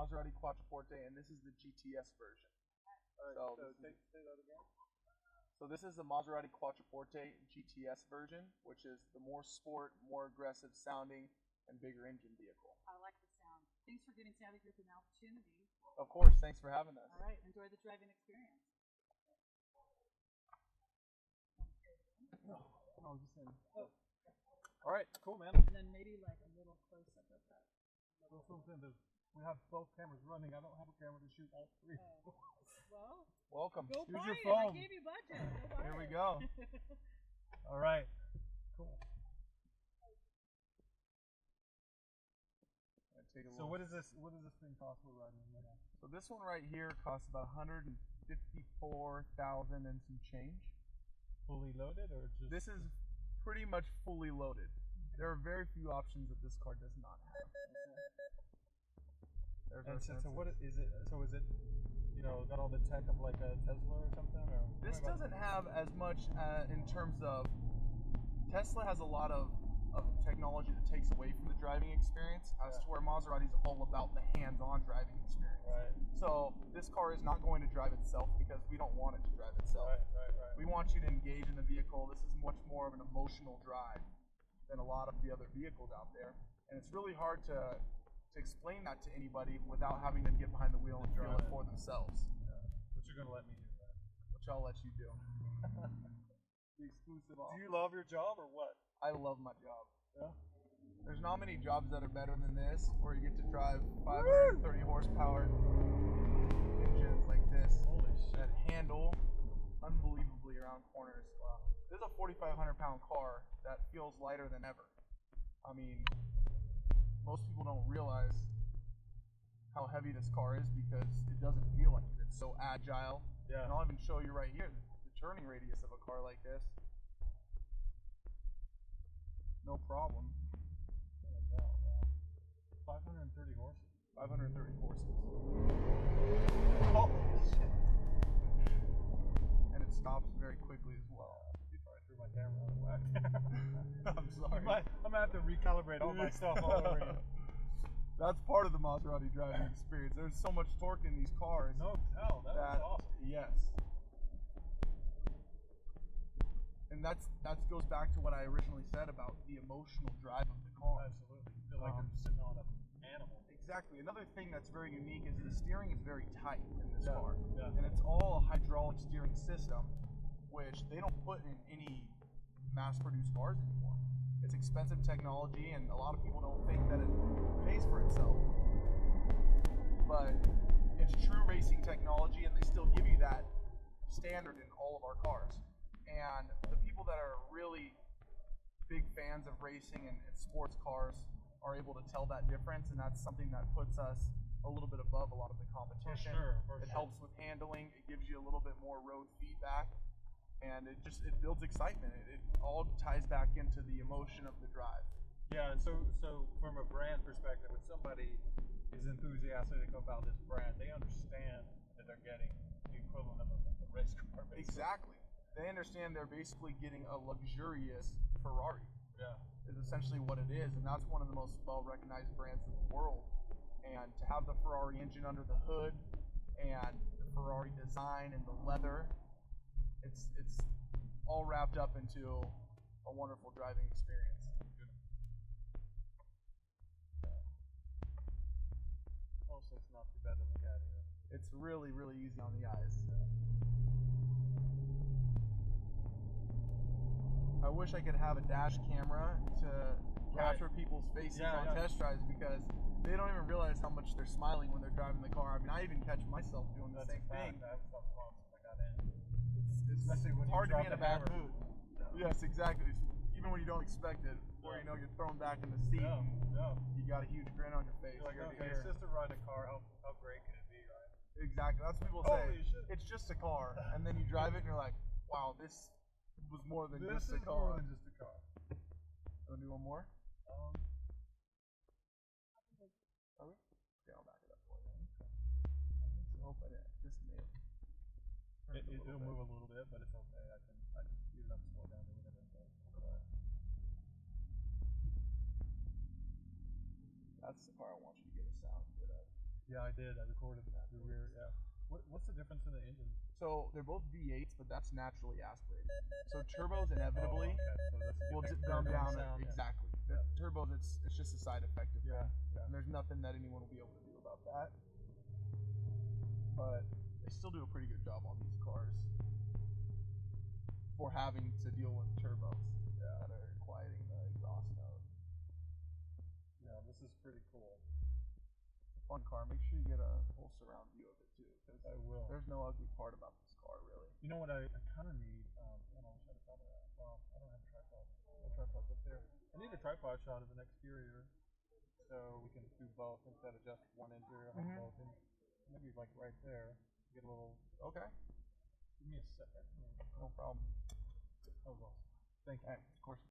Maserati Quattroporte, and this is the GTS version. All right, so say that again. So this is the Maserati Quattroporte GTS version, which is the more sport, more aggressive sounding, and bigger engine vehicle. I like the sound. Thanks for giving Savvy Group an opportunity. Of course, thanks for having us. All right, enjoy the driving experience. All right, cool, man. And then maybe like a little close up of that. We have both cameras running. I don't have a camera to shoot all three. Well, Welcome. go Use buy your it. phone. I gave you budget. Go buy Here we it. go. All right, cool. Take a So look. what is this? What does this thing cost for riding? So this one right here costs about 154,000 and some change. Fully loaded or just? This is pretty much fully loaded. There are very few options that this car does not have. There's our And so sensors. what is it? So is it, you know, got all the tech of like a Tesla or something? Or This doesn't have as much in terms of, Tesla has a lot of technology that takes away from the driving experience, as to where Maserati is all about the hands-on driving experience. Right. So this car is not going to drive itself because we don't want it to drive itself. Right. We want you to engage in the vehicle. This is much more of an emotional drive than a lot of the other vehicles out there. And it's really hard to explain that to anybody without having them get behind the wheel and feel it for themselves. Yeah. But you're gonna let me do that. Which I'll let you do. The exclusive offer. Do you love your job or what? I love my job. Yeah. There's not many jobs that are better than this, where you get to drive 530 horsepower engines like this Holy shit. that handle unbelievably around corners. Wow. This is a 4,500 pound car that feels lighter than ever. I mean, most people don't realize how heavy this car is because it doesn't feel like it. It's so agile. Yeah. And I'll even show you right here the turning radius of a car like this. No problem. Wow. 530 horses. 530 horses. Holy shit. And it stops very quickly as well. You probably threw my camera out of whack. I'm sorry. I'm gonna have to recalibrate all my stuff all over again. That's part of the Maserati driving experience. There's so much torque in these cars. No tell, that was awesome. Yes. And that goes back to what I originally said about the emotional drive of the car. Absolutely. You feel like you're sitting on an animal. Exactly. Another thing that's very unique is the steering is very tight in this car. Yeah. And it's all a hydraulic steering system, which they don't put in any mass-produced cars anymore. It's expensive technology, and a lot of people don't think that it pays for itself. But it's true racing technology, and they still give you that standard in all of our cars. And the people that are really big fans of racing and sports cars are able to tell that difference, and that's something that puts us a little bit above a lot of the competition. For It sure. helps with handling. It gives you a little bit more road feedback, and it builds excitement. It all ties back into the emotion of the drive. Yeah, and so from a brand perspective, if somebody is enthusiastic about this brand, they understand that they're getting the equivalent of a race car. Basically. Exactly. They understand they're basically getting a luxurious Ferrari. Yeah. Is essentially what it is, and that's one of the most well-recognized brands in the world. And to have the Ferrari engine under the hood, and the Ferrari design and the leather, it's all wrapped up into a wonderful driving experience. Also, it's not too bad to look at either. It's really, really easy on the eyes. I wish I could have a dash camera to capture people's faces on test drives, because they don't even realize how much they're smiling when they're driving the car. I mean, I even catch myself doing the same thing. That was awesome since I got in. It's Especially when you hard to drop be in a the bad hammer. mood. Yes, exactly. Even when you don't expect it, where you know you're thrown back in the seat, you got a huge grin on your face. You're like, ear to okay, ear. it's just to ride a car. How great can it be, right? Exactly. That's what people Holy say. shit. It's just a car, and then you drive it, and you're like, wow, this was more than This just a is car. more than just a car. Want to do one more? Um, Are we? Okay, I'll back it up for you. I hope I just may have turned it a it'll little move bit. a little bit, but it's okay. I can speed it up, slow down, do whatever. That's the part I want you to get a sound good of. Yeah, I did. I recorded the rear. Yeah. What's the difference in the engines? So they're both V8s, but that's naturally aspirated. So turbos inevitably So that's will the dumb down sound. exactly. Yeah. The turbos, it's just a side effect of Yeah. them. Yeah. And there's nothing that anyone will be able to do about that. But they still do a pretty good job on these cars for having to deal with turbos that are quieting the exhaust note. Yeah, this is pretty cool. Fun car. Make sure you get a full surround view of it too, because I will. there's no ugly part about this car, really. You know what I kind of need? And I wish I'd have thought of that. Well, I don't have a tripod. My tripod's up there. I need a tripod shot of an exterior, so we can do both instead of just one interior. Have both in. Maybe like right there. Get a little. Okay. Give me a second. No problem. That was awesome. Thank you. Hey, of course.